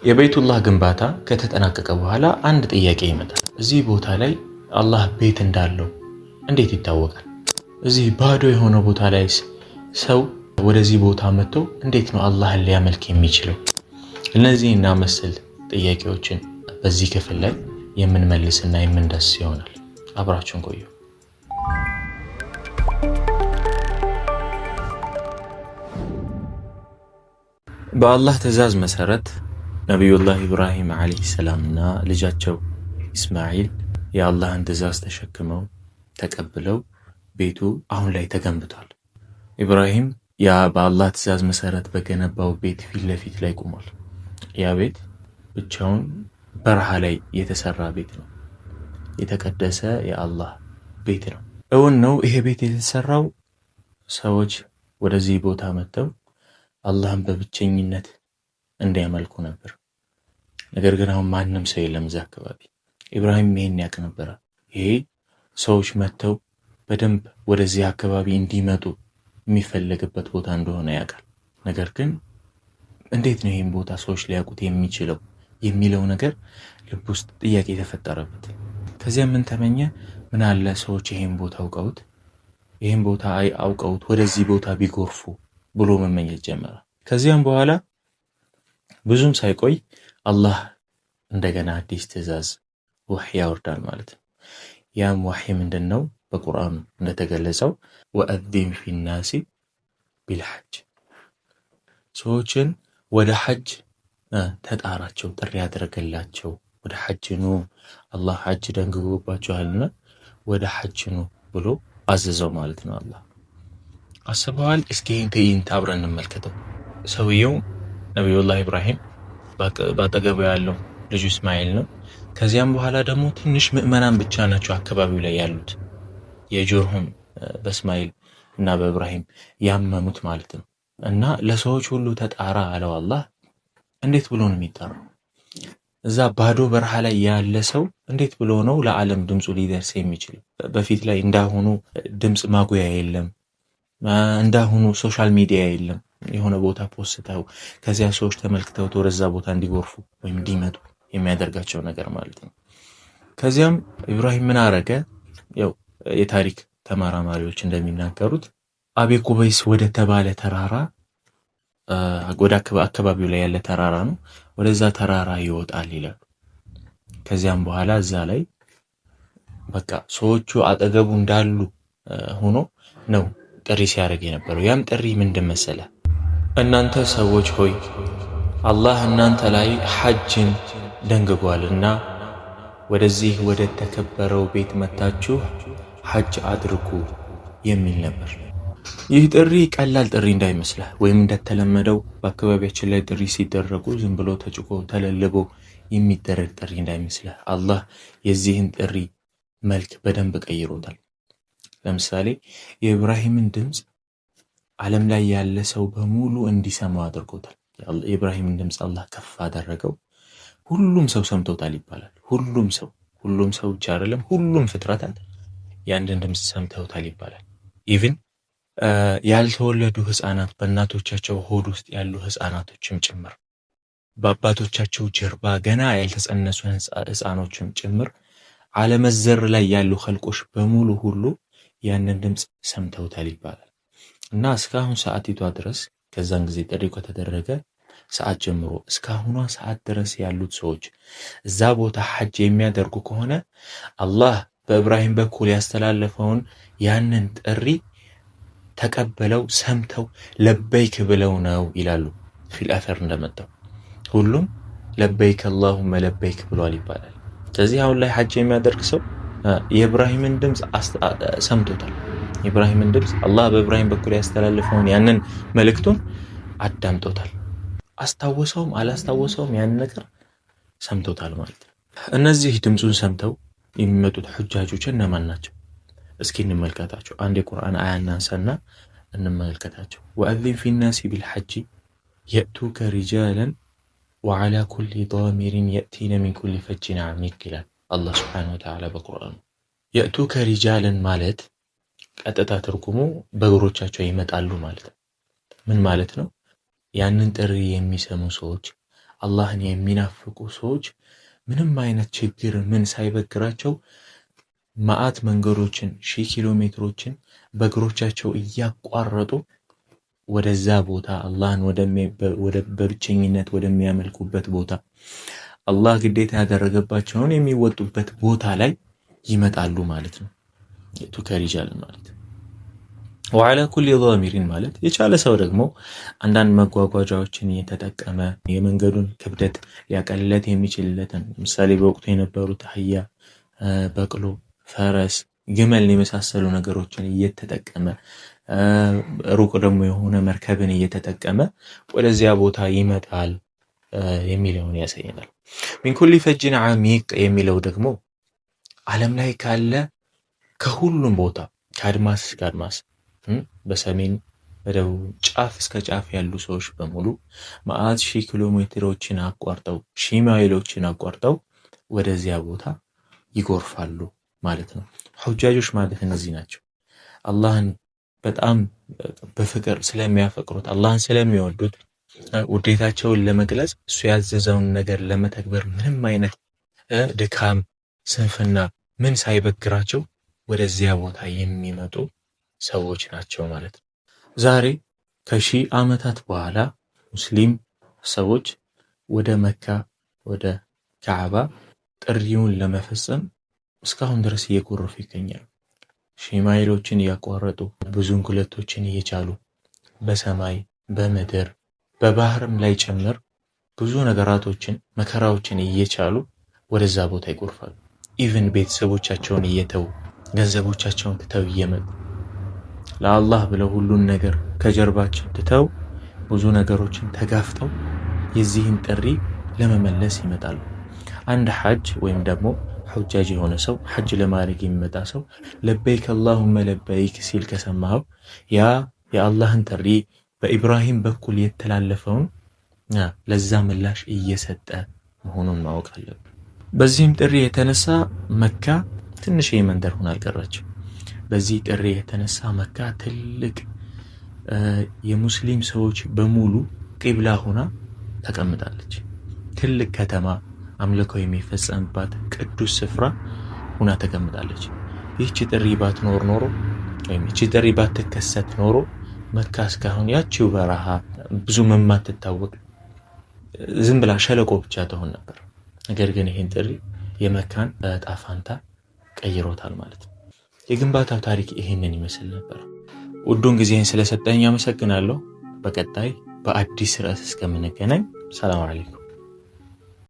የበይቱላህ ግንባታ ከተጠናቀቀ በኋላ አንድ ጥያቄ ይመጣል። እዚህ ቦታ ላይ አላህ ቤት እንዳለው እንዴት ይታወቃል? እዚህ ባዶ የሆነ ቦታ ላይ ሰው ወደዚህ ቦታ መጥቶ እንዴት ነው አላህን ሊያመልክ የሚችለው? እነዚህና መሰል ጥያቄዎችን በዚህ ክፍል ላይ የምንመልስና የምንዳስስ ይሆናል። አብራችሁን ቆዩ። በአላህ ትዕዛዝ መሰረት ነቢዩላህ ኢብራሂም ዓለይሂ ሰላምና ልጃቸው ኢስማዒል የአላህን ትዕዛዝ ተሸክመው ተቀብለው ቤቱ አሁን ላይ ተገንብቷል። ኢብራሂም ያ በአላህ ትዕዛዝ መሰረት በገነባው ቤት ፊት ለፊት ላይ ቆሟል። ያ ቤት ብቻውን በረሃ ላይ የተሰራ ቤት ነው። የተቀደሰ የአላህ ቤት ነው። እውን ነው ይሄ ቤት የተሰራው ሰዎች ወደዚህ ቦታ መጥተው አላህን በብቸኝነት እንዲያመልኩ ነበር። ነገር ግን አሁን ማንም ሰው የለም እዛ አካባቢ። ኢብራሂም ይሄን ያውቅ ነበር። ይሄ ሰዎች መጥተው በደንብ ወደዚህ አካባቢ እንዲመጡ የሚፈለግበት ቦታ እንደሆነ ያውቃል። ነገር ግን እንዴት ነው ይሄን ቦታ ሰዎች ሊያውቁት የሚችለው የሚለው ነገር ልብ ውስጥ ጥያቄ ተፈጠረበት። ከዚያ ምን ተመኘ? ምን አለ ሰዎች ይሄን ቦታ አውቀውት ወደዚህ ቦታ ቢጎርፉ ብሎ መመኘት ጀመረ። ከዚያም በኋላ ብዙም ሳይቆይ አላህ እንደገና አዲስ ትዕዛዝ ወህይ ያወርዳል ማለት ነው። ያም ወህይ ምንድነው? በቁርአን እንደተገለጸው ወአዚን ፊናሲ ቢልሐጅ፣ ሰዎችን ወደ ሐጅ ተጣራቸው፣ ጥሪ ያደረገላቸው። ወደ ሐጅ ኑ፣ አላህ ሐጅ ደንግጎባችኋልና ወደ ሐጅ ኑ ብሎ አዘዘው ማለት ነው። አላህ አስበዋል። እስኪ ይህን ትዕይንት አብረን እንመልከተው። ሰውየው ነቢዩላህ ኢብራሂም ባጠገቡ ያለው ልጁ እስማኤል ነው። ከዚያም በኋላ ደግሞ ትንሽ ምዕመናን ብቻ ናቸው አካባቢው ላይ ያሉት የጆርሁም በእስማኤል እና በኢብራሂም ያመኑት ማለት ነው። እና ለሰዎች ሁሉ ተጣራ አለው አላህ። እንዴት ብሎ ነው የሚጠራው? እዛ ባዶ በረሃ ላይ ያለ ሰው እንዴት ብሎ ነው ለዓለም ድምፁ ሊደርስ የሚችል? በፊት ላይ እንዳሁኑ ድምፅ ማጉያ የለም፣ እንዳሁኑ ሶሻል ሚዲያ የለም። የሆነ ቦታ ፖስተው ከዚያ ሰዎች ተመልክተው ወደዛ ቦታ እንዲጎርፉ ወይም እንዲመጡ የሚያደርጋቸው ነገር ማለት ነው። ከዚያም ኢብራሂም ምን አረገ? ያው የታሪክ ተመራማሪዎች እንደሚናገሩት አቤ ቁበይስ ወደ ተባለ ተራራ፣ ወደ አካባቢው ላይ ያለ ተራራ ነው። ወደዛ ተራራ ይወጣል ይላሉ። ከዚያም በኋላ እዛ ላይ በቃ ሰዎቹ አጠገቡ እንዳሉ ሆኖ ነው ጥሪ ሲያደርግ የነበረው። ያም ጥሪ ምንድን መሰለ? እናንተ ሰዎች ሆይ አላህ እናንተ ላይ ሐጅን ደንግጓልና ወደዚህ ወደ ተከበረው ቤት መታችሁ ሐጅ አድርጉ የሚል ነበር። ይህ ጥሪ ቀላል ጥሪ እንዳይመስልህ፣ ወይም እንደተለመደው በአካባቢያችን ላይ ጥሪ ሲደረጉ ዝም ብሎ ተጭቆ ተለልቦ የሚደረግ ጥሪ እንዳይመስልህ። አላህ የዚህን ጥሪ መልክ በደንብ ቀይሮታል። ለምሳሌ የኢብራሂምን ድምፅ ዓለም ላይ ያለ ሰው በሙሉ እንዲሰማው አድርጎታል። የኢብራሂምን ድምፅ አላህ ከፍ አደረገው። ሁሉም ሰው ሰምቶታል ይባላል። ሁሉም ሰው ብቻ አይደለም፣ ሁሉም ፍጥረታት ያንድን ድምፅ ሰምተውታል ይባላል። ኢቭን ያልተወለዱ ህፃናት፣ በእናቶቻቸው ሆድ ውስጥ ያሉ ህፃናቶችም ጭምር፣ በአባቶቻቸው ጀርባ ገና ያልተጸነሱ ህፃኖችም ጭምር፣ ዓለመዘር ላይ ያሉ ኸልቆች በሙሉ ሁሉ ያንን ድምፅ ሰምተውታል ይባላል። እና እስካሁን ሰዓቲቷ ድረስ ከዛን ጊዜ ጥሪ ከተደረገ ሰዓት ጀምሮ እስካሁኗ ሰዓት ድረስ ያሉት ሰዎች እዛ ቦታ ሐጅ የሚያደርጉ ከሆነ አላህ በኢብራሂም በኩል ያስተላለፈውን ያንን ጥሪ ተቀበለው ሰምተው ለበይክ ብለው ነው ይላሉ። ፊል አፈር እንደመጣው ሁሉም ለበይክ አላሁመ ለበይክ ብሏል ይባላል። ስለዚህ አሁን ላይ ሐጅ የሚያደርግ ሰው የኢብራሂምን ድምፅ ሰምቶታል። የኢብራሂምን ድምፅ አላህ በኢብራሂም በኩል ያስተላለፈውን ያንን መልእክቱን አዳምጦታል። አስታወሰውም አላስታወሰውም ያንን ነገር ሰምቶታል ማለት ነው። እነዚህ ድምፁን ሰምተው የሚመጡት ሁጃጆች እነማን ናቸው? እስኪ እንመልከታቸው። አንድ የቁርአን አያ እናንሳና እንመልከታቸው። ወአዚን ፊናሲ ቢልሐጂ የእቱከ ሪጃለን ወዓላ ኩሊ ዳሚሪን የእቲነ ሚን ኩሊ ፈጅን ዓሚቅ ይላል አላህ ሱብሓነሁ ወተዓላ በቁርአኑ። የእቱከ ሪጃለን ማለት ቀጥታ ትርጉሙ በእግሮቻቸው ይመጣሉ ማለት ነው። ምን ማለት ነው? ያንን ጥሪ የሚሰሙ ሰዎች አላህን የሚናፍቁ ሰዎች ምንም አይነት ችግር ምን ሳይበግራቸው መዓት መንገዶችን 1000 ኪሎ ሜትሮችን በእግሮቻቸው እያቋረጡ ወደዛ ቦታ አላህን በብቸኝነት ወደሚያመልኩበት ቦታ አላህ ግዴታ ያደረገባቸውን የሚወጡበት ቦታ ላይ ይመጣሉ ማለት ነው። ቱከሪጃል ማለት ወዓላ ኩሊ ዛሚሪን ማለት የቻለ ሰው ደግሞ አንዳንድ መጓጓዣዎችን እየተጠቀመ የመንገዱን ክብደት ሊያቀልለት የሚችልለትን ምሳሌ በወቅቱ የነበሩት አህያ፣ በቅሎ፣ ፈረስ፣ ግመል የመሳሰሉ ነገሮችን እየተጠቀመ ሩቅ ደግሞ የሆነ መርከብን እየተጠቀመ ወደዚያ ቦታ ይመጣል የሚለውን ያሳየናል። ሚን ኩሊ ፈጅን ዓሚቅ የሚለው ደግሞ ዓለም ላይ ካለ ከሁሉም ቦታ ከአድማስ እስከ አድማስ በሰሜን በደቡብ ጫፍ እስከ ጫፍ ያሉ ሰዎች በሙሉ መዓት 1000 ኪሎ ሜትሮችን አቋርጠው 1000 ማይሎችን አቋርጠው ወደዚያ ቦታ ይጎርፋሉ ማለት ነው። ሁጃጆች ማለት እነዚህ ናቸው። አላህን በጣም በፍቅር ስለሚያፈቅሩት አላህን ስለሚወዱት ውዴታቸውን ለመግለጽ እሱ ያዘዘውን ነገር ለመተግበር ምንም አይነት ድካም፣ ስንፍና ምን ሳይበግራቸው ወደዚያ ቦታ የሚመጡ ሰዎች ናቸው ማለት ነው። ዛሬ ከ1000 ዓመታት በኋላ ሙስሊም ሰዎች ወደ መካ ወደ ካዕባ ጥሪውን ለመፈጸም እስካሁን ድረስ እየጎረፉ ይገኛሉ። 1000 ማይሎችን እያቋረጡ ብዙ እንግልቶችን እየቻሉ በሰማይ በምድር በባህርም ላይ ጭምር ብዙ ነገራቶችን መከራዎችን እየቻሉ ወደዛ ቦታ ይጎርፋሉ። ኢቭን ቤተሰቦቻቸውን እየተው ገንዘቦቻቸውን ትተው እየመጡ ለአላህ ብለው ሁሉን ነገር ከጀርባቸው ትተው ብዙ ነገሮችን ተጋፍጠው የዚህን ጥሪ ለመመለስ ይመጣሉ። አንድ ሐጅ ወይም ደግሞ ሁጃጅ የሆነ ሰው ሐጅ ለማድረግ የሚመጣ ሰው ለበይክ አላሁመ ለበይክ ሲል ከሰማኸው ያ የአላህን ጥሪ በኢብራሂም በኩል የተላለፈውን ለዛ ምላሽ እየሰጠ መሆኑን ማወቅ አለብን። በዚህም ጥሪ የተነሳ መካ ትንሽ መንደር ሆና አልቀረችም። በዚህ ጥሪ የተነሳ መካ ትልቅ የሙስሊም ሰዎች በሙሉ ቂብላ ሆና ተቀምጣለች። ትልቅ ከተማ አምልኮ የሚፈጸምባት ቅዱስ ስፍራ ሆና ተቀምጣለች። ይህች ጥሪ ባትኖር ኖሮ ወይም ይህች ጥሪ ባትከሰት ኖሮ መካ እስካሁን ያቺው በረሃ ብዙ የማትታወቅ ዝም ብላ ሸለቆ ብቻ ትሆን ነበር። ነገር ግን ይህን ጥሪ የመካን ዕጣ ፈንታ ቀይሮታል ማለት ነው። የግንባታው ታሪክ ይሄንን ይመስል ነበር። ውዱን ጊዜን ስለሰጠኝ አመሰግናለሁ። በቀጣይ በአዲስ ርዕስ እስከምንገናኝ ሰላም አለይኩም።